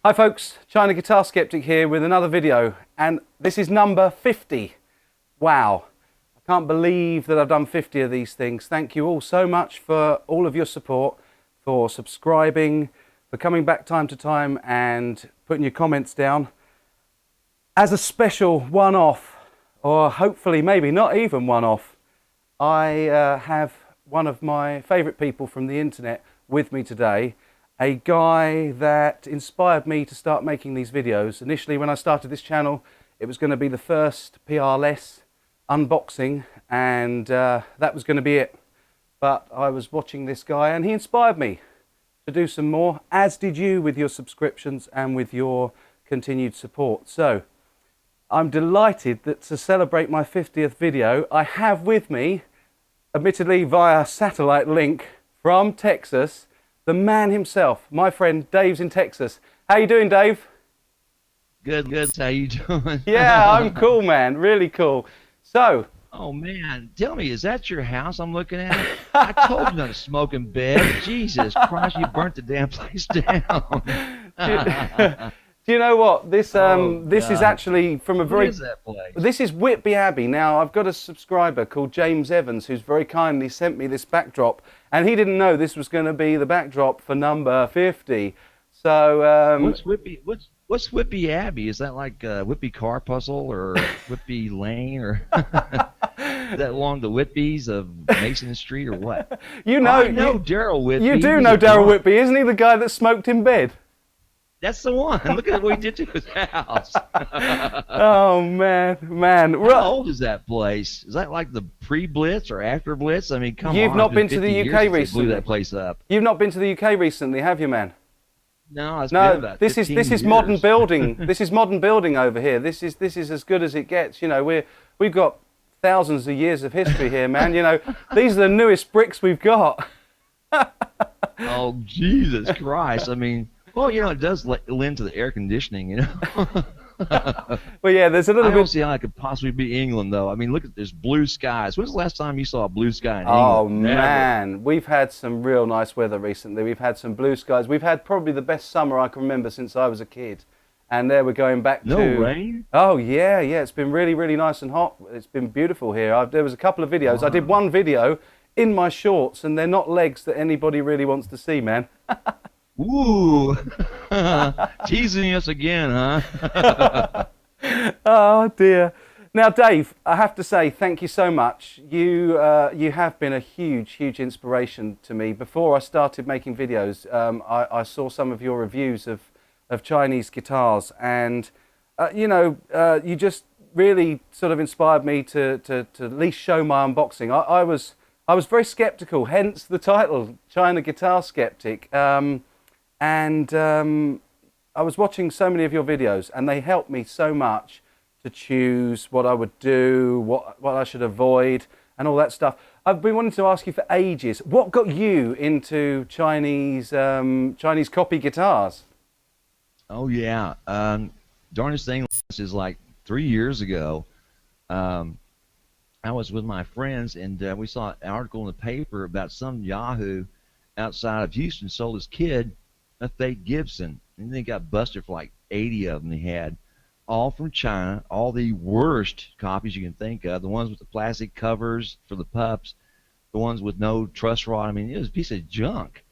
Hi folks, China Guitar Skeptic here with another video, and this is number 50. Wow, I can't believe that I've done 50 of these things. Thank you all so much for all of your support, for subscribing, for coming back time to time and putting your comments down. As a special one-off, or hopefully maybe not even one-off, I have one of my favourite people from the internet with me today. A guy that inspired me to start making these videos. Initially, when I started this channel, it was going to be the first PR-less unboxing, and that was going to be it. But I was watching this guy, and he inspired me to do some more, as did you with your subscriptions and with your continued support. So, I'm delighted that to celebrate my 50th video, I have with me, admittedly via satellite link from Texas, the man himself, my friend Dave's in Texas. How you doing, Dave? Good. How you doing? Yeah, I'm cool, man. Really cool. So. Oh man, tell me, is that your house I'm looking at? I told you not to smoke in bed. Jesus Christ, you burnt the damn place down. Do you know what? This this is God. actually from a very. What is that place? This is Whitby Abbey. Now, I've got a subscriber called James Evans who's very kindly sent me this backdrop, and he didn't know this was going to be the backdrop for number 50. So What's Whitby Abbey? Is that like Whitby Carpuzzle or Whitby Lane, or is that along the Whitbys of Mason Street or what? You know, I know Daryl Whitby. You do He's know a Daryl drunk. Whitby, isn't he? The guy that smoked in bed. That's the one. Look at what he did to his house. Oh man. How old is that place? Is that like the pre-Blitz or after Blitz? I mean, come on. You've not been to the 50 UK years since they recently. blew that place up. You've not been to the UK recently, have you, man? No, it's been No, about this 15 is modern years. building. This is modern building over here. This is as good as it gets. You know, we've got thousands of years of history here, man. You know, these are the newest bricks we've got. Oh, Jesus Christ. I mean, well, you know, it does lend to the air conditioning, you know. Well, yeah, there's a little I don't bit. see how it could possibly be England, though. I mean, look at this blue skies. When's the last time you saw a blue sky in Oh England? Never. man, we've had some real nice weather recently. We've had some blue skies. We've had probably the best summer I can remember since I was a kid. And there we're going back No to. rain? Oh yeah. It's been really nice and hot. It's been beautiful here. There was a couple of videos. I did one video in my shorts, and they're not legs that anybody really wants to see, man. Ooh. Teasing us again, huh? Oh dear. Now, Dave, I have to say thank you so much. You have been a huge inspiration to me. Before I started making videos, I saw some of your reviews of Chinese guitars, and you know, you just really sort of inspired me to at least show my unboxing. I was very skeptical, hence the title, China Guitar Skeptic. I was watching so many of your videos, and they helped me so much to choose what I would do, what I should avoid, and all that stuff. I've been wanting to ask you for ages, what got you into Chinese copy guitars? Oh, yeah. Darnest thing is like 3 years ago, I was with my friends, and we saw an article in the paper about some Yahoo outside of Houston sold his kid a fake Gibson, and they got busted for like 80 of them he had, all from China, all the worst copies you can think of, the ones with the plastic covers for the pups, the ones with no truss rod. I mean, it was a piece of junk.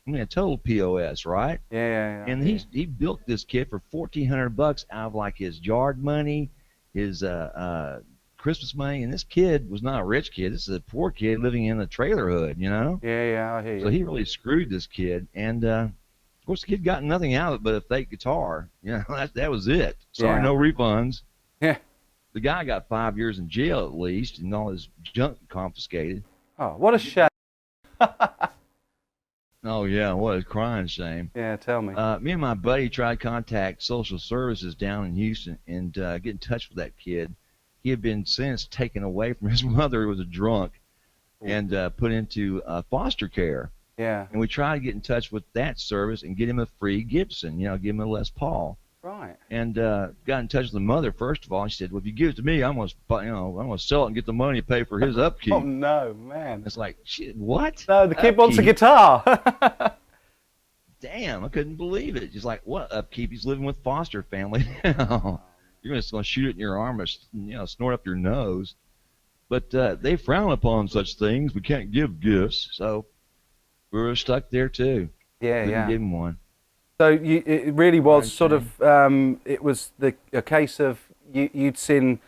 I mean, a total POS, right? Yeah. And he built this kit for $1,400 out of like his yard money, his Christmas money, and this kid was not a rich kid. This is a poor kid living in a trailer hood, you know? Yeah, I hear you. So he really screwed this kid, and of course the kid got nothing out of it but a fake guitar. You know, that was it. Sorry, Yeah. no refunds. Yeah. The guy got 5 years in jail at least, and all his junk confiscated. Oh, what a shame. Oh yeah, what a crying shame. Yeah, tell me. Me and my buddy tried to contact social services down in Houston and get in touch with that kid. He had been since taken away from his mother, who was a drunk, and put into foster care. Yeah. And we tried to get in touch with that service and get him a free Gibson, you know, give him a Les Paul. Right. And got in touch with the mother first of all. She said, "Well, if you give it to me, I'm gonna sell it and get the money to pay for his upkeep." Oh no, man. It's like, shit, what? No, the kid wants a Upkeep? guitar. damn, I couldn't believe it. Just like, what upkeep? He's living with foster family now. You're just going to shoot it in your arm or snort up your nose. But they frown upon such things. We can't give gifts, so we were stuck there too. Yeah, Couldn't yeah. give him one. So it really was sort of it was a case of you'd seen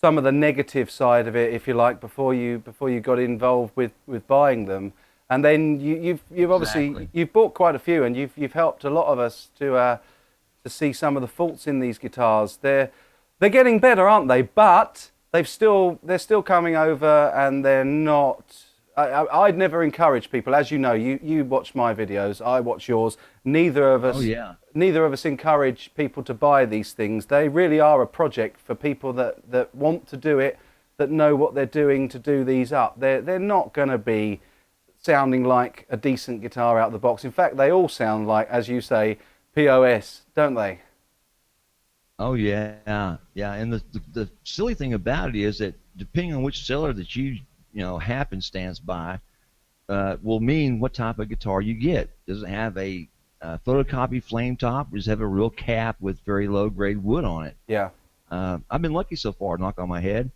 some of the negative side of it, if you like, before you got involved with buying them, and then you've obviously you've bought quite a few, and you've helped a lot of us to see some of the faults in these guitars. They're getting better, aren't they? But they're still coming over, and they're not. I'd never encourage people, as you know. You watch my videos, I watch yours. Neither of us encourage people to buy these things. They really are a project for people that want to do it, that know what they're doing to do these up. They're not going to be sounding like a decent guitar out of the box. In fact, they all sound like, as you say, POS, don't they? Oh yeah, yeah. And the silly thing about it is that depending on which seller that you happenstance by, will mean what type of guitar you get. Does it have a photocopy flame top, or does it have a real cap with very low grade wood on it? Yeah. I've been lucky so far, knock on my head.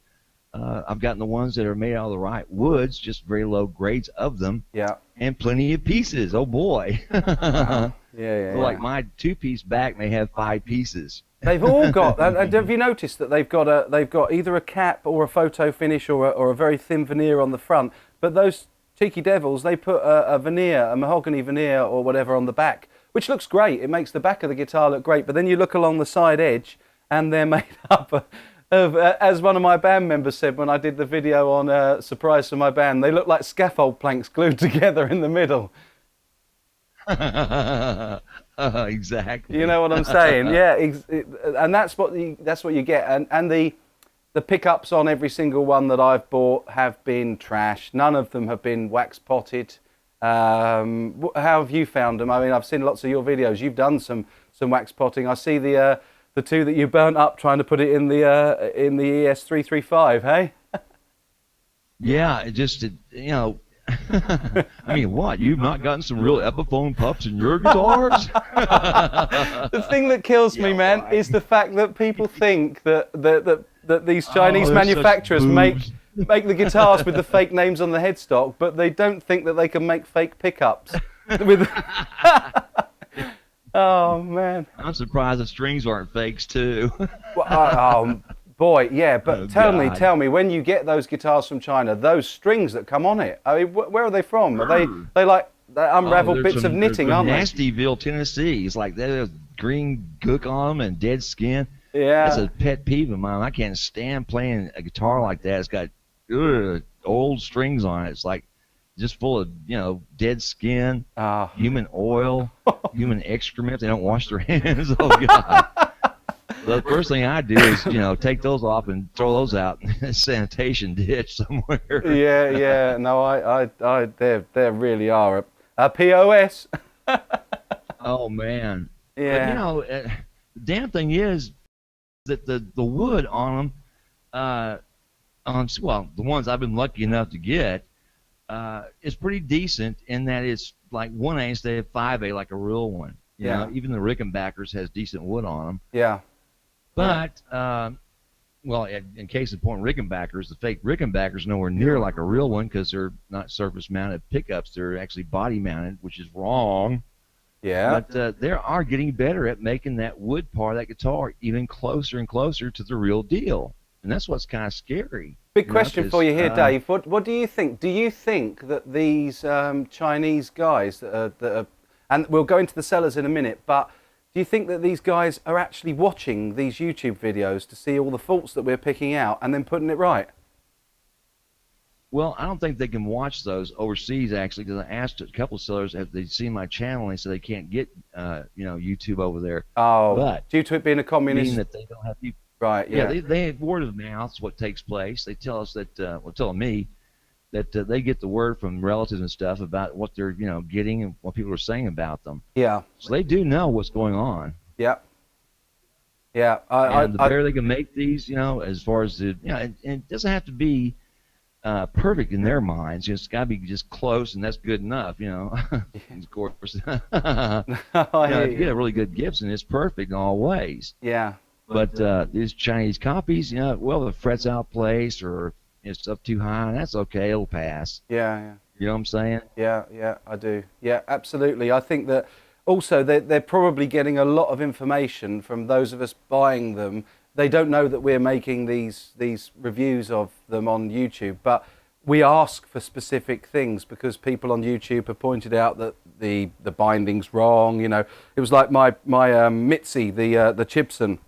I've gotten the ones that are made out of the right woods, just very low grades of them. Yeah. And plenty of pieces. Oh boy. Wow. Yeah. So like my 2-piece back may have 5 pieces. They've all got. Have you noticed that they've got either a cap or a photo finish or a very thin veneer on the front? But those cheeky devils, they put a veneer, a mahogany veneer or whatever on the back, which looks great. It makes the back of the guitar look great. But then you look along the side edge, and they're made up of, as one of my band members said when I did the video on Surprise for my band, they look like scaffold planks glued together in the middle. Exactly. You know what I'm saying? Yeah, and that's what you get. And the pickups on every single one that I've bought have been trash. None of them have been wax potted. How have you found them? I mean, I've seen lots of your videos. You've done some wax potting. I see the two that you burnt up trying to put it in the ES335. Hey? Yeah, it just I mean, what? You've not gotten some real Epiphone pups in your guitars? The thing that kills me, man, is the fact that people think that these Chinese manufacturers make the guitars with the fake names on the headstock, but they don't think that they can make fake pickups. Oh man! I'm surprised the strings aren't fakes too. Oh boy, yeah. But tell me, when you get those guitars from China, those strings that come on it, I mean, where are they from? Are they like unraveled bits of knitting, aren't they? Nastyville, Tennessee. It's like there's green gook on them and dead skin. Yeah. That's a pet peeve of mine. I can't stand playing a guitar like that. It's got old strings on it. It's like just full of dead skin, human oil, human excrement. They don't wash their hands. Oh God. The first thing I do is, take those off and throw those out in a sanitation ditch somewhere. Yeah. No, they really are a POS. Oh man. Yeah. But, the damn thing is that the wood on them, the ones I've been lucky enough to get, is pretty decent in that it's like 1A instead of 5A, like a real one. You know, even the Rickenbackers has decent wood on them. Yeah. But, in case in point, Rickenbackers, the fake Rickenbackers, nowhere near like a real one because they're not surface-mounted pickups. They're actually body-mounted, which is wrong. Yeah. But they are getting better at making that wood part of that guitar even closer and closer to the real deal. And that's what's kind of scary. Big question for you here, Dave. What do you think? Do you think that these Chinese guys that are, and we'll go into the sellers in a minute, but do you think that these guys are actually watching these YouTube videos to see all the faults that we're picking out and then putting it right? Well, I don't think they can watch those overseas, actually, because I asked a couple of sellers if they'd seen my channel, and they said they can't get, YouTube over there. Oh, but due to it being a communist... Meaning that they don't have... Right, yeah. They have word of mouth is what takes place. They tell us that, telling me that they get the word from relatives and stuff about what they're, getting and what people are saying about them. Yeah. So they do know what's going on. Yeah. Yeah. And the better they can make these, as far as and it doesn't have to be perfect in their minds. It's got to be just close, and that's good enough, Of course, if you get a really good Gibson, it's perfect in all ways. Yeah. But these Chinese copies, well, the fret's out of place or it's up too high, and that's okay. It'll pass. Yeah. You know what I'm saying? Yeah, I do. Yeah, absolutely. I think that also they're probably getting a lot of information from those of us buying them. They don't know that we're making these reviews of them on YouTube, but we ask for specific things because people on YouTube have pointed out that the binding's wrong. It was like my Mitzi, the Chibson.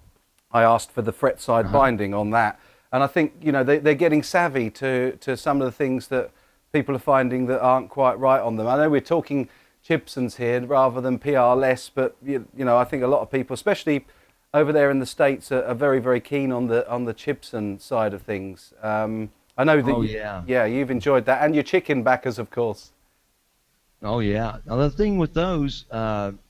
I asked for the fret side binding on that, and I think they're getting savvy to some of the things that people are finding that aren't quite right on them. I know we're talking Chibsons here rather than PR-less, but I think a lot of people, especially over there in the States, are very, very keen on the Chibson side of things. I know that you've enjoyed that, and your chicken backers, of course. Oh yeah. Now the thing with those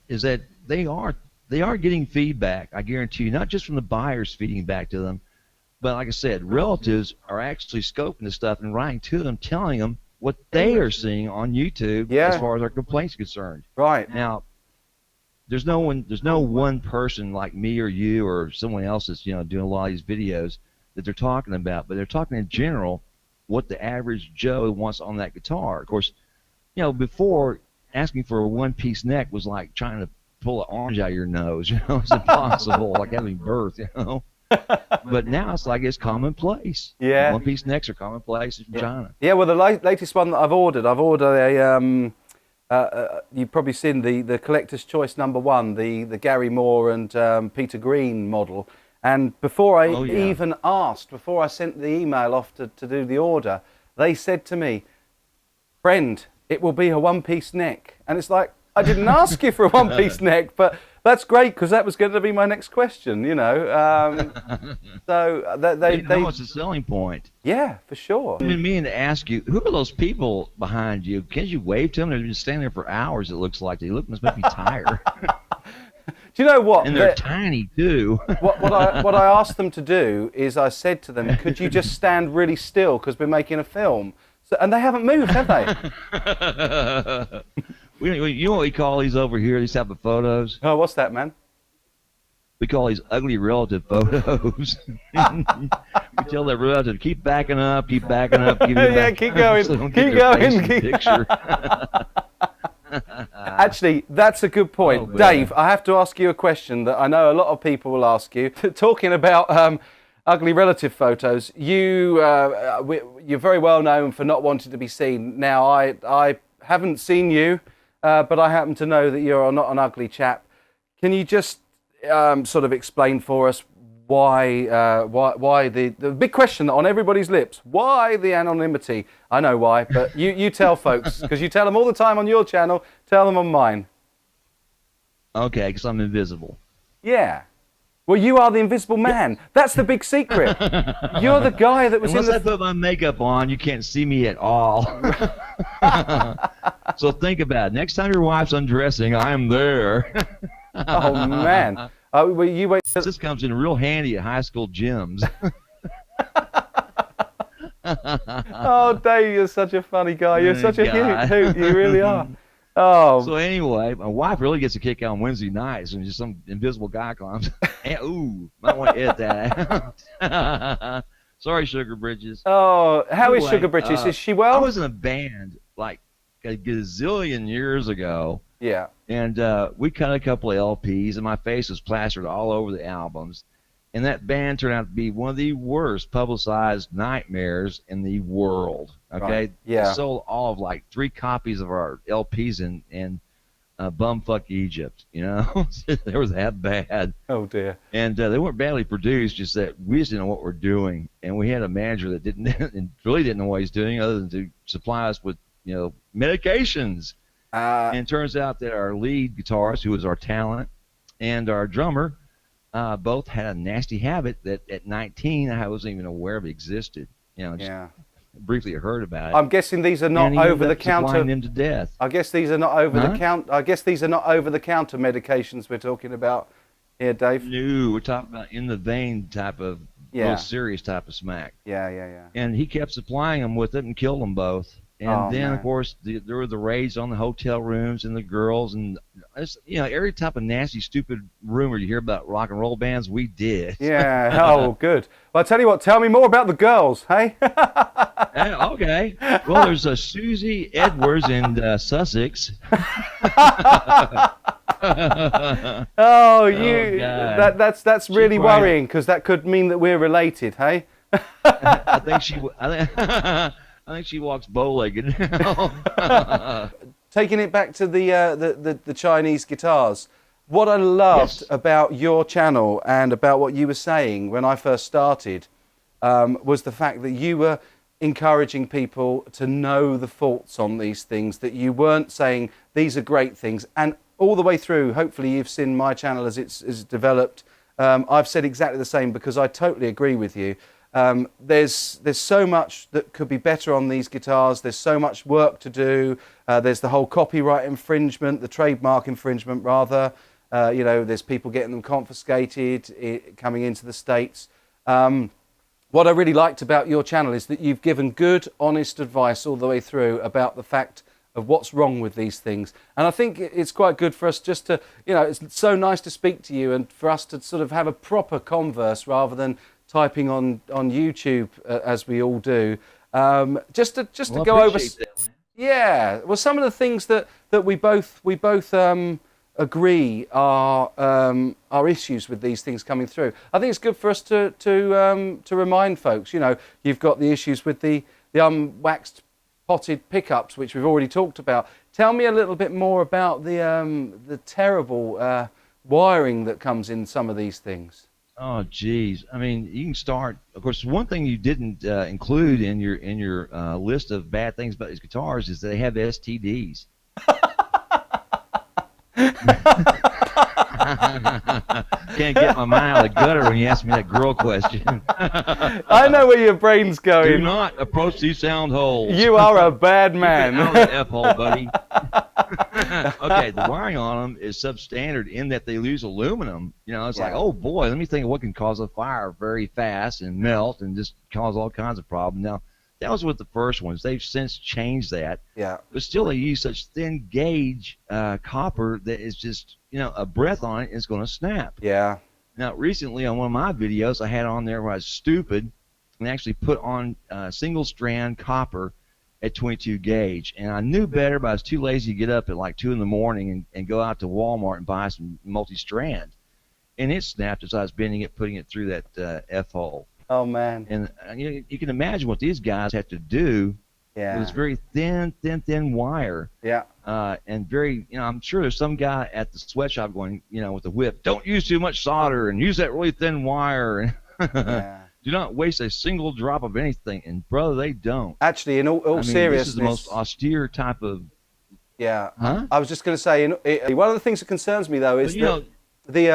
is that they are getting feedback. I guarantee you, not just from the buyers feeding back to them, but like I said, relatives are actually scoping the stuff and writing to them, telling them what they are seeing on YouTube as far as our complaints concerned. Right. Now, there's no one person like me or you or someone else that's doing a lot of these videos that they're talking about, but they're talking in general what the average Joe wants on that guitar. Of course, before asking for a one-piece neck was like trying to pull an orange out of your nose. It's impossible, like having birth. But now it's commonplace. Yeah. One-piece necks are commonplace in China. Yeah, well, the latest one that I've ordered a you've probably seen the Collector's Choice #1, the Gary Moore and Peter Green model. And before I even asked, before I sent the email off to do the order, they said to me, "Friend, it will be a one-piece neck." And it's like, I didn't ask you for a one-piece neck, but that's great because that was going to be my next question, So they know it's a selling point. Yeah, for sure. I've been meaning to ask you, who are those people behind you? Can't you wave to them? They've been standing there for hours. It looks like they must be tired. Do you know what? And they're tiny too. What I asked them to do is I said to them, "Could you just stand really still because we're making a film?" And they haven't moved, have they? You know what we call these over here, these type of photos? Oh, what's that, man? We call these ugly relative photos. We tell that relative, keep backing up, keep backing up. Keep keep going, so keep going. Picture. Actually, that's a good point. Dave, I have to ask you a question that I know a lot of people will ask you. Talking about ugly relative photos, you're very well known for not wanting to be seen. Now, I haven't seen you, but I happen to know that you're not an ugly chap. Can you just sort of explain for us why the big question on everybody's lips, why the anonymity? I know why, but you tell folks, because you tell them all the time on your channel, tell them on mine. Okay, because I'm invisible. Yeah. Well, you are the invisible man. That's the big secret. You're the guy that was Unless I put my makeup on, you can't see me at all. So think about it. Next time your wife's undressing, I am there. Oh, man. Well, you wait. This comes in real handy at high school gyms. Oh, Dave, you're such a funny guy. You're such a hoot. You really are. Oh. So anyway, my wife really gets a kick out on Wednesday nights when just some invisible guy comes. Ooh, might want to edit that out. Sorry, Sugar Bridges. Oh, how is Sugar Bridges? Is she well? I was in a band like a gazillion years ago. Yeah. And we cut a couple of LPs, and my face was plastered all over the albums. And that band turned out to be one of the worst publicized nightmares in the world. Okay? Right. Yeah. They sold all of like 3 copies of our LPs in bumfuck Egypt. They were that bad. Oh, dear. And they weren't badly produced, just that we just didn't know what we're doing. And we had a manager that really didn't know what he's doing other than to supply us with, medications. And it turns out that our lead guitarist, who was our talent, and our drummer, both had a nasty habit that at 19 I wasn't even aware of existed. Briefly heard about it. I'm guessing these are not over the counter. Supplying them to death. I guess these are not over the counter. I guess these are not over the counter medications we're talking about here, Dave. No, we're talking about in the vein type of Yeah. real serious type of smack. Yeah, yeah, yeah. And he kept supplying them with it and killed them both. And Oh, then, of man. course, there were the raids on the hotel rooms and the girls, and it's, every type of nasty, stupid rumor you hear about rock and roll bands, we did. Yeah. Oh, good. Well, I tell you what. Tell me more about the girls, hey? Okay. Well, there's a Susie Edwards in Sussex. Oh, God. that's really worrying, because that could mean that we're related, hey? I think I think she walks bow-legged now. Taking it back to the Chinese guitars, what I loved about your channel and about what you were saying when I first started was the fact that you were encouraging people to know the faults on these things, that you weren't saying these are great things. And all the way through, hopefully you've seen my channel as it's developed, I've said exactly the same, because I totally agree with you. There's so much that could be better on these guitars. There's so much work to do. There's the whole copyright infringement, the trademark infringement rather. There's people getting them confiscated coming into the States. What I really liked about your channel is that you've given good, honest advice all the way through about the fact of what's wrong with these things. And I think it's quite good for us just to, it's so nice to speak to you and for us to sort of have a proper converse rather than typing on YouTube as we all do. Just to go over. That. Yeah, well, some of the things that we both agree are issues with these things coming through. I think it's good for us to remind folks. You've got the issues with the unwaxed potted pickups, which we've already talked about. Tell me a little bit more about the terrible wiring that comes in some of these things. Oh, geez. I mean, you can start. Of course, one thing you didn't include in your list of bad things about these guitars is they have STDs. Can't get my mind out of the gutter when you ask me that girl question. I know where your brain's going. Do not approach these sound holes. You are a bad man. Get out of the F-hole, buddy. Okay, the wiring on them is substandard in that they use aluminum. It's like, oh boy, let me think of what can cause a fire very fast and melt and just cause all kinds of problems. Now, that was with the first ones. They've since changed that. Yeah. But still, they use such thin gauge copper that is just, a breath on it is going to snap. Yeah. Now, recently on one of my videos, I had on there where I was stupid and actually put on single strand copper at 22 gauge. And I knew better, but I was too lazy to get up at like 2 in the morning and go out to Walmart and buy some multi-strand. And it snapped as I was bending it, putting it through that F-hole. Oh, man. And you can imagine what these guys have to do. Yeah. It's very thin wire. Yeah. And very, I'm sure there's some guy at the sweatshop going, with the whip, don't use too much solder and use that really thin wire. Yeah. Do not waste a single drop of anything. And, brother, they don't. Actually, in all seriousness. This is the most austere type of. Yeah. Huh? I was just going to say, one of the things that concerns me, though, is the way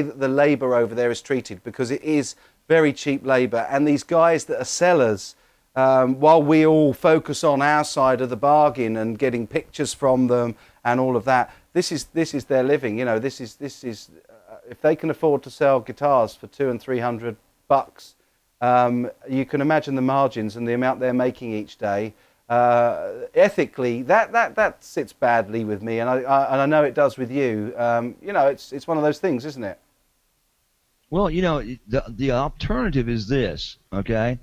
that the labour over there is treated, because it is very cheap labour, and these guys that are sellers, while we all focus on our side of the bargain and getting pictures from them and all of that, this is their living. This is if they can afford to sell guitars for $200 and $300, you can imagine the margins and the amount they're making each day. Ethically, that sits badly with me, and I know it does with you. It's one of those things, isn't it? Well, the alternative is this, okay?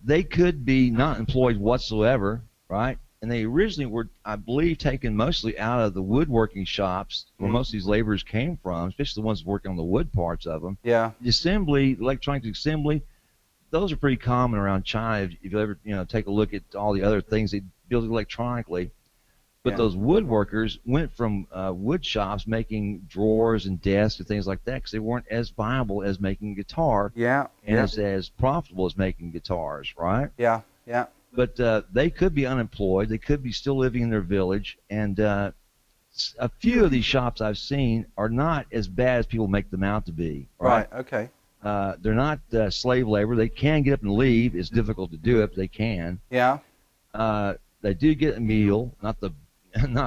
They could be not employed whatsoever, right? And they originally were, I believe, taken mostly out of the woodworking shops where most of these laborers came from, especially the ones working on the wood parts of them. Yeah. The assembly, electronic assembly, those are pretty common around China. If you ever, take a look at all the other things they build electronically. But those woodworkers went from wood shops making drawers and desks and things like that because they weren't as viable as making a guitar. Yeah. And as profitable as making guitars, right? Yeah. Yeah. But they could be unemployed. They could be still living in their village. And a few of these shops I've seen are not as bad as people make them out to be. Right. Okay. They're not slave labor. They can get up and leave. It's difficult to do it, but they can. Yeah. They do get a meal, not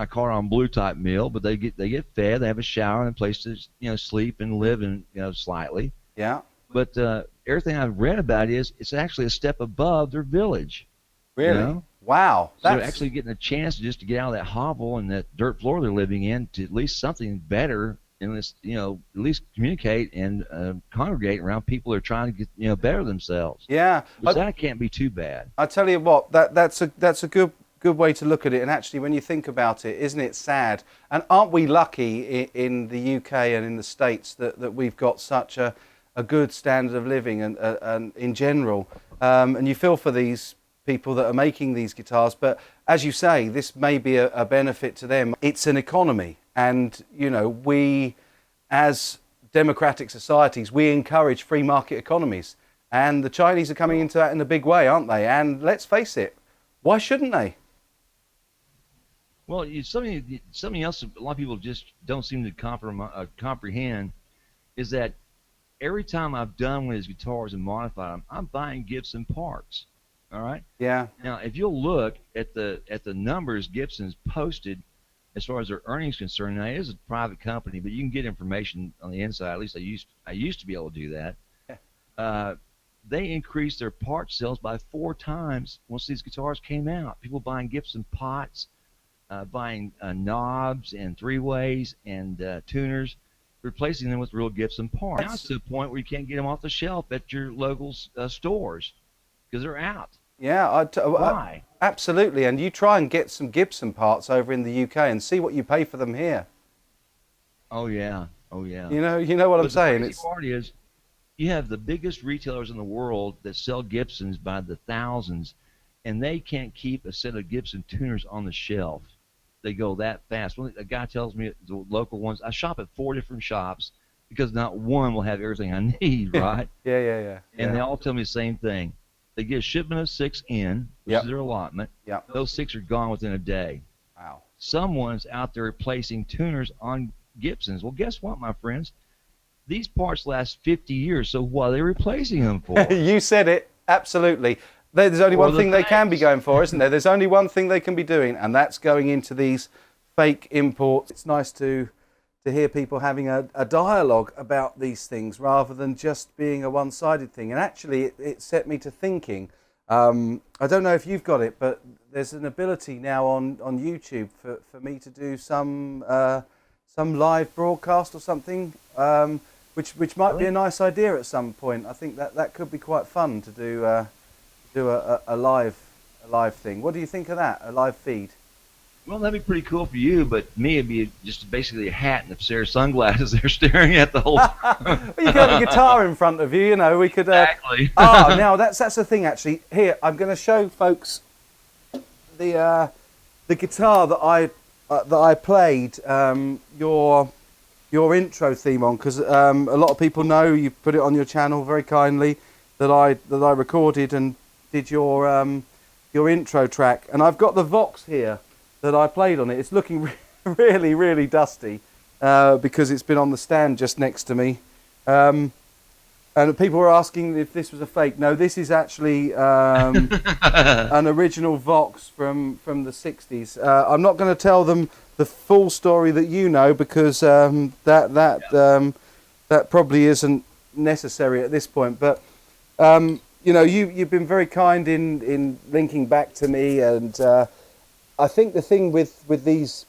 a car on blue type meal, but they get fed. They have a shower and a place to sleep and live in slightly. Yeah. But everything I've read about is it's actually a step above their village. You Really? know? Wow. So they're actually getting a chance just to get out of that hovel and that dirt floor they're living in to at least something better, and this, at least communicate and congregate around people that are trying to get, better themselves. Yeah. Which that can't be too bad. I tell you what, that's a good way to look at it. And actually, when you think about it, isn't it sad? And aren't we lucky in the UK and in the States that we've got such a good standard of living and in general, and you feel for these people that are making these guitars, but as you say, this may be a benefit to them. It's an economy, and we, as democratic societies, we encourage free market economies, and the Chinese are coming into that in a big way, aren't they? And let's face it, why shouldn't they? Well, something else a lot of people just don't seem to comprehend is that every time I've done one of these guitars and modified them, I'm buying Gibson parts. All right. Yeah. Now, if you'll look at the numbers Gibson's posted as far as their earnings concerned, now it is a private company, but you can get information on the inside. At least I used to be able to do that. Yeah. They increased their part sales by 4 times once these guitars came out. People buying Gibson pots, buying knobs and 3-ways and tuners, replacing them with real Gibson parts. Now it's to the point where you can't get them off the shelf at your local stores because they're out. Yeah, Why? Absolutely. And you try and get some Gibson parts over in the UK and see what you pay for them here. Oh yeah, oh yeah. You know what I'm saying. The part is, you have the biggest retailers in the world that sell Gibsons by the thousands, and they can't keep a set of Gibson tuners on the shelf. They go that fast. When a guy tells me the local ones, I shop at 4 different shops because not one will have everything I need, right? Yeah. And they all tell me the same thing. They get a shipment of 6 in, which is their allotment. Yep. Those 6 are gone within a day. Wow. Someone's out there replacing tuners on Gibsons. Well, guess what, my friends? These parts last 50 years, so what are they replacing them for? You said it. Absolutely. There's only one thing they can be going for, isn't there? There's only one thing they can be doing, and that's going into these fake imports. It's nice to hear people having a dialogue about these things rather than just being a one-sided thing. And actually, it set me to thinking. I don't know if you've got it, but there's an ability now on YouTube for me to do some live broadcast or something, which might be a nice idea at some point. I think that could be quite fun to do a live thing. What do you think of that? A live feed? Well, that'd be pretty cool for you, but me, it'd be just basically a hat and a pair of sunglasses there staring at the whole. Well, you could have a guitar in front of you, we could. Exactly. Now that's the thing. Actually, here I'm going to show folks the guitar that I played your intro theme on, because a lot of people know you put it on your channel very kindly that I recorded and did your intro track, and I've got the Vox here that I played on it. It's looking really, really dusty because it's been on the stand just next to me. And people were asking if this was a fake. No, this is actually an original Vox from the 60s. I'm not going to tell them the full story that you know, because that probably isn't necessary at this point. But you've been very kind in linking back to me, and I think the thing with these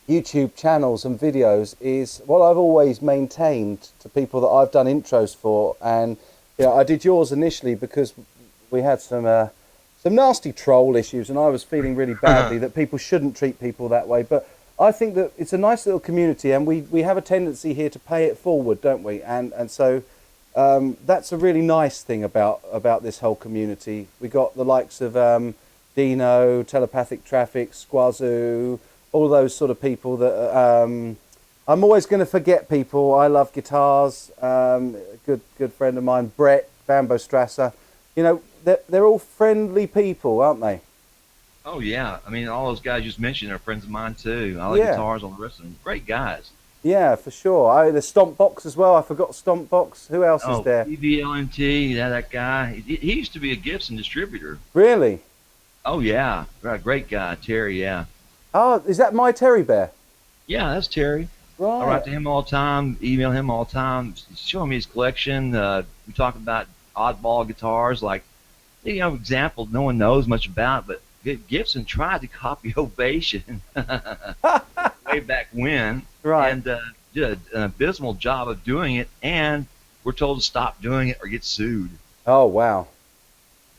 YouTube channels and videos is what I've always maintained to people that I've done intros for, and I did yours initially because we had some nasty troll issues, and I was feeling really badly that people shouldn't treat people that way. But I think that it's a nice little community, and we have a tendency here to pay it forward, don't we? And so that's a really nice thing about this whole community. We got the likes of Dino, Telepathic Traffic, Squazoo, all those sort of people that I'm always going to forget people. I love guitars. Good friend of mine, Brett Bambo Strasser. They're all friendly people, aren't they? Oh yeah, I mean, all those guys you just mentioned are friends of mine too. I like guitars, all the rest of them. Great guys. Yeah, for sure. There's Stompbox as well. I forgot Stompbox. Who else is there? EVLNT, that guy. He used to be a Gibson distributor. Really? Oh yeah, great guy, Terry. Yeah. Oh, is that my Terry Bear? Yeah, that's Terry. I write Right. to him all the time, email him all the time, showing me his collection. We talk about oddball guitars, like example no one knows much about, but Gibson tried to copy Ovation way back when, Right. and did an abysmal job of doing it. And we're told to stop doing it or get sued. Oh, wow.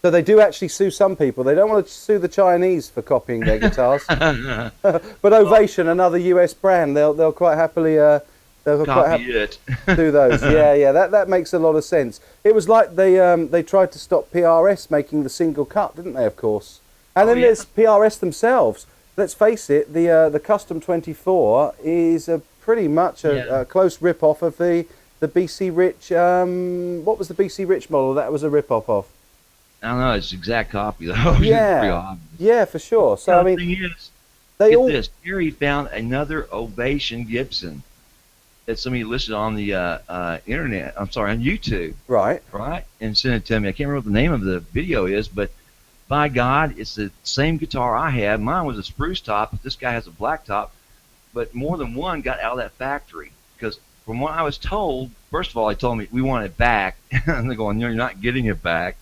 So they do actually sue some people. They don't want to sue the Chinese for copying their guitars. But Ovation, another US brand, they'll quite happily Copy it. do those. Yeah, yeah, that makes a lot of sense. It was like they tried to stop PRS making the single cut, didn't they? Of course. And Oh then yeah, there's PRS themselves. Let's face it, the Custom 24 is pretty much yeah. a close rip-off of the BC Rich. What was the BC Rich model that was a rip-off of? I don't know. It's an exact copy though. It's pretty Yeah, obvious. yeah, for sure. So I The mean, thing is, they get all this. Gary found another Ovation Gibson that somebody listed on the internet. I'm sorry, on YouTube, right. right? And sent it to me. I can't remember what the name of the video is, but by God, it's the same guitar I had. Mine was a spruce top, but this guy has a black top. But more than one got out of that factory because, from what I was told, first of all, they told me we want it back, and they're going, "No, you're not getting it back,"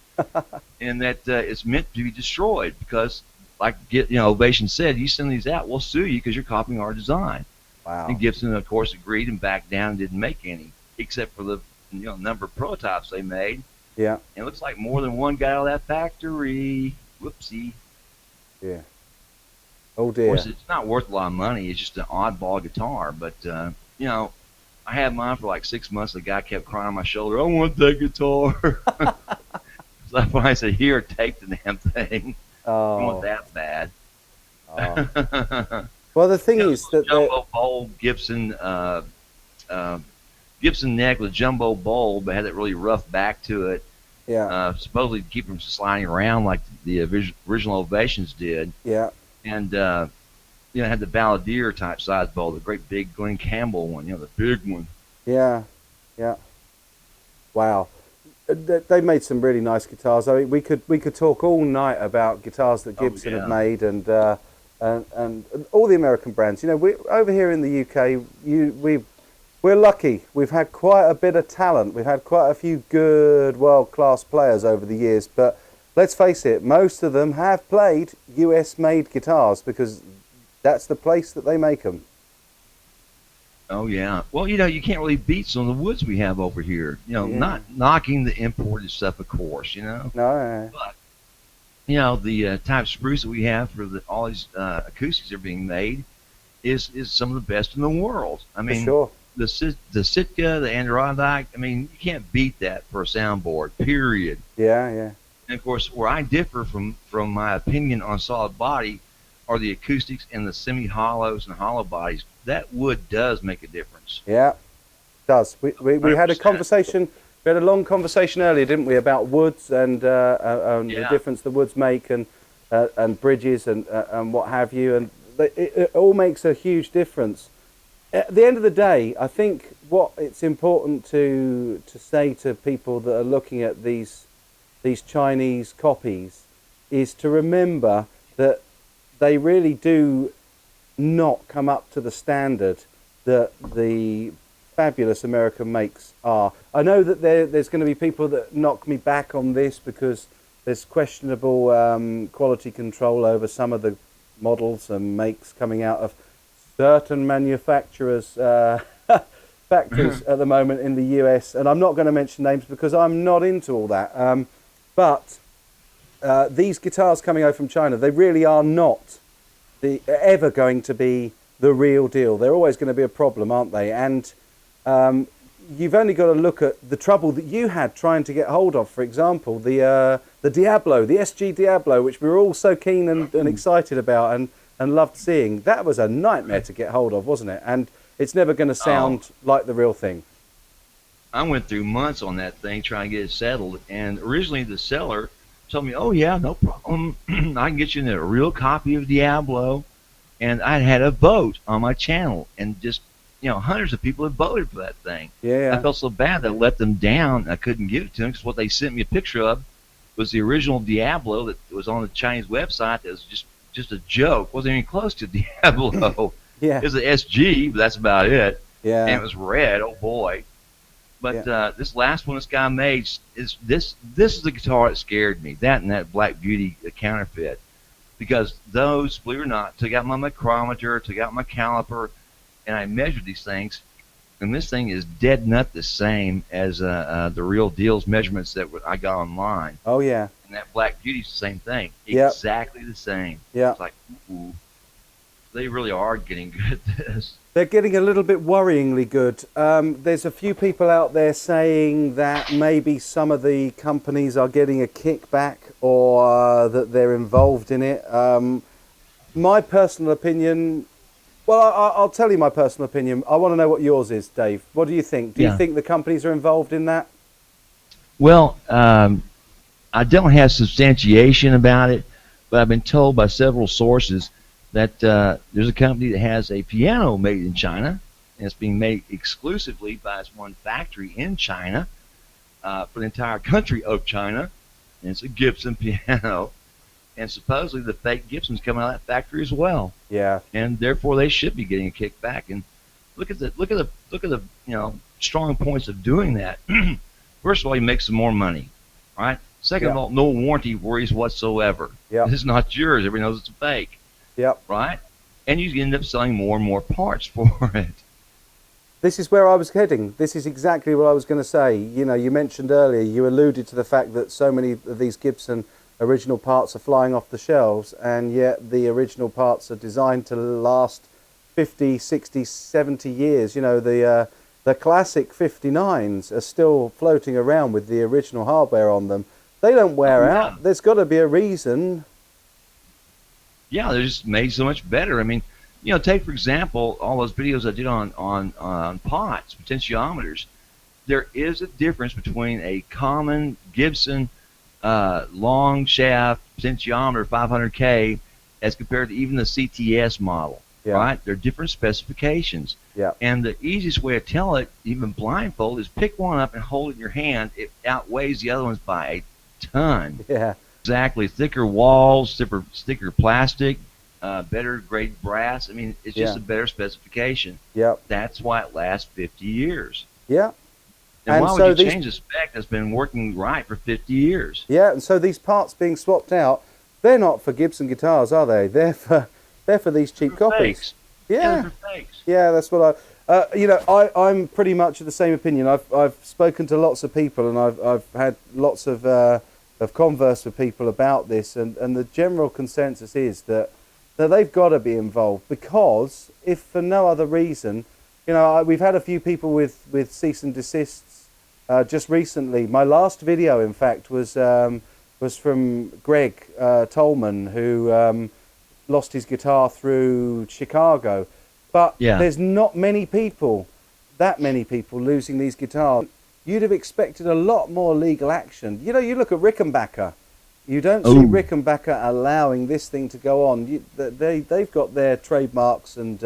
and that it's meant to be destroyed because, like Ovation said, you send these out, we'll sue you because you're copying our design. And Wow. Gibson, of course, agreed and backed down and didn't make any, except for the number of prototypes they made. Yeah, And it looks like more than one got out of that factory. Whoopsie. yeah. Oh Of dear. course, it's not worth a lot of money. It's just an oddball guitar. But, I had mine for like 6 months. The guy kept crying on my shoulder, I want that guitar. So when I said, here, take the damn thing. I want Oh. that bad. Oh. Well, the thing is that Jumbo bowl Gibson Gibson neck with jumbo bowl, but had that really rough back to it. yeah, Supposedly to keep them sliding around like the original Ovations did. yeah, And it had the Balladeer type size bowl, the great big Glenn Campbell one, the big one. yeah, yeah. Wow. They made some really nice guitars. I mean, we could talk all night about guitars that Gibson have made and all the American brands. We over here in the UK, we're lucky. We've had quite a bit of talent. We've had quite a few good world-class players over the years. But let's face it, most of them have played US-made guitars because that's the place that they make them. Oh yeah. Well, you can't really beat some of the woods we have over here. Yeah. Not knocking the imported stuff, of course. No. But the type of spruce that we have for all these acoustics that are being made is some of the best in the world. I For mean, sure. the Sitka, the Adirondack. I mean, you can't beat that for a soundboard. Period. Yeah, yeah. And of course, where I differ from my opinion on solid body are the acoustics and the semi-hollows and hollow bodies. That wood does make a difference. Yeah, it does. We had a 100%. conversation. We had a long conversation earlier, didn't we, about woods and the Yeah. difference the woods make and bridges and what have you, and it all makes a huge difference. At the end of the day, I think what it's important to say to people that are looking at these Chinese copies is to remember that they really do not come up to the standard that the fabulous American makes are. I know that there's going to be people that knock me back on this because there's questionable quality control over some of the models and makes coming out of certain manufacturers' factories at the moment in the US, and I'm not going to mention names because I'm not into all that. But these guitars coming over from China, they really are not ever going to be the real deal. They're always going to be a problem, aren't they? And you've only got to look at the trouble that you had trying to get hold of. For example, the Diablo, the SG Diablo, which we were all so keen and excited about and loved seeing. That was a nightmare to get hold of, wasn't it? And it's never going to sound like the real thing. I went through months on that thing trying to get it settled. And originally the seller told me, oh, yeah, no problem. I can get you a real copy of Diablo. And I had a vote on my channel. And just, hundreds of people had voted for that thing. Yeah. I felt so bad that I let them down. I couldn't give it to them because what they sent me a picture of was the original Diablo that was on the Chinese website that was just a joke. Wasn't even close to Diablo. Yeah. It was an SG, but that's about it. Yeah. And it was red. Oh boy. But Yeah. this last one this guy made is this. This is the guitar that scared me. That and that Black Beauty counterfeit, because those, believe it or not, took out my micrometer, took out my caliper, and I measured these things. And this thing is dead nut the same as the real deal's measurements that I got online. Oh yeah. And that Black Beauty's the same thing. Yep. Exactly the same. Yeah. It's like, ooh, they really are getting good at this. They're getting a little bit worryingly good. There's a few people out there saying that maybe some of the companies are getting a kickback, or that they're involved in it. My personal opinion, well, I'll tell you my personal opinion. I want to know what yours is, Dave. What do you think? Do you think the companies are involved in that? Well, I don't have substantiation about it, but I've been told by several sources that there's a company that has a piano made in China, and it's being made exclusively by this one factory in China for the entire country of China, and it's a Gibson piano, and supposedly the fake Gibson's coming out of that factory as well. Yeah. And therefore they should be getting a kickback. And look at the strong points of doing that. First of all, you make some more money, right? Second of all, no warranty worries whatsoever. Yeah. This is not yours. Everybody knows it's a fake. Yep. Right? And you end up selling more and more parts for it. This is where I was heading. This is exactly what I was going to say. You know, you mentioned earlier, you alluded to the fact that so many of these Gibson original parts are flying off the shelves, and yet the original parts are designed to last 50, 60, 70 years. You know, the classic 59s are still floating around with the original hardware on them. They don't wear out. There's got to be a reason. Yeah, they're just made so much better. I mean, take for example all those videos I did on pots, potentiometers. There is a difference between a common Gibson long shaft potentiometer 500K as compared to even the CTS model. Yeah. Right? They're different specifications. Yeah. And the easiest way to tell it, even blindfold, is pick one up and hold it in your hand. It outweighs the other ones by a ton. Yeah. Exactly. Thicker walls, thicker plastic, better grade brass. I mean, it's just a better specification. Yep. That's why it lasts 50 years. Yeah. And why would you change a spec that's been working right for 50 years? Yeah, and so these parts being swapped out, they're not for Gibson guitars, are they? They're for these cheap copies. Fakes. Yeah. They're fakes. Yeah, that's what I'm pretty much of the same opinion. I've spoken to lots of people, and I've had lots of converse with people about this, and the general consensus is that they've got to be involved, because if for no other reason, we've had a few people with cease and desists just recently. My last video, in fact, was from Greg Tolman, who lost his guitar through Chicago. But there's not that many people losing these guitars. You'd have expected a lot more legal action. You look at Rickenbacker. You don't see Rickenbacker allowing this thing to go on. They've got their trademarks and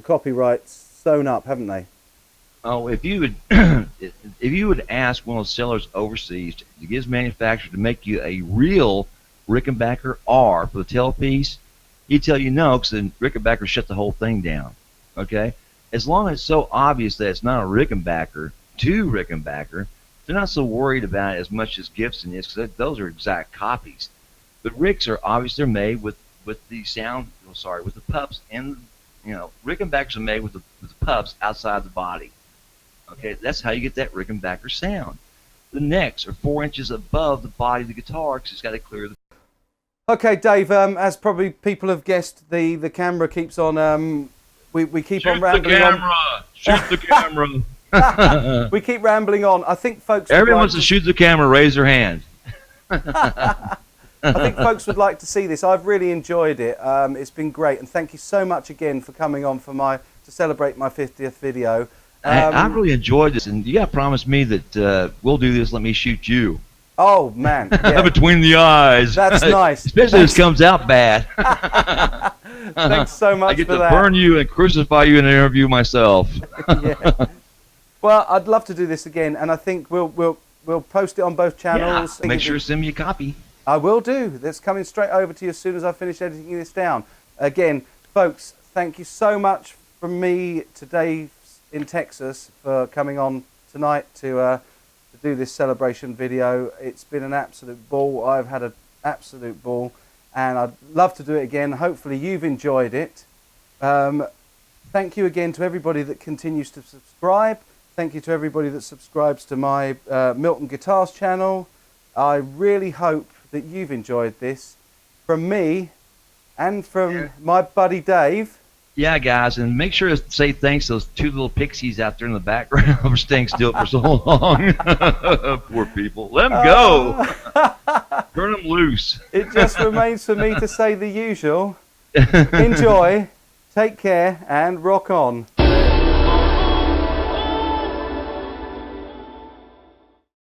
copyrights sewn up, haven't they? Oh, if you would ask one of the sellers overseas to get his manufacturer to make you a real Rickenbacker R for the tailpiece, he'd tell you no, because then Rickenbacker shut the whole thing down. Okay, as long as it's so obvious that it's not a Rickenbacker to Rickenbacker, they're not so worried about it as much as Gibson is, because those are exact copies. But Ricks are obviously they're made with the sound. With the pups, and Rickenbackers are made with the pups outside the body. Okay, that's how you get that Rickenbacker sound. The necks are 4 inches above the body of the guitar, because it's got to clear the. Okay, Dave. As probably people have guessed, the camera keeps on. We keep on rambling on. Shoot the camera. We keep rambling on. I think folks. Everyone wants to shoot the camera. Raise their hand. I think folks would like to see this. I've really enjoyed it. It's been great, and thank you so much again for coming on to celebrate my 50th video. I really enjoyed this, and you got to promise me that we'll do this. Let me shoot you. Oh man, yeah. Between the eyes. That's nice. Especially if this comes out bad. Thanks so much. I get to burn you and crucify you in an interview myself. Yeah. Well, I'd love to do this again, and I think we'll post it on both channels. Yeah. Make sure to send me a copy. I will do. That's coming straight over to you as soon as I finish editing this down. Again, folks, thank you so much from me today in Texas for coming on tonight to do this celebration video. It's been an absolute ball. I've had an absolute ball, and I'd love to do it again. Hopefully you've enjoyed it. Thank you again to everybody that continues to subscribe. Thank you to everybody that subscribes to my Milton Guitars channel. I really hope that you've enjoyed this. From me and from my buddy Dave. Yeah, guys, and make sure to say thanks to those two little pixies out there in the background for staying still for so long. Poor people. Let them go. Turn them loose. It just remains for me to say the usual. Enjoy, take care, and rock on.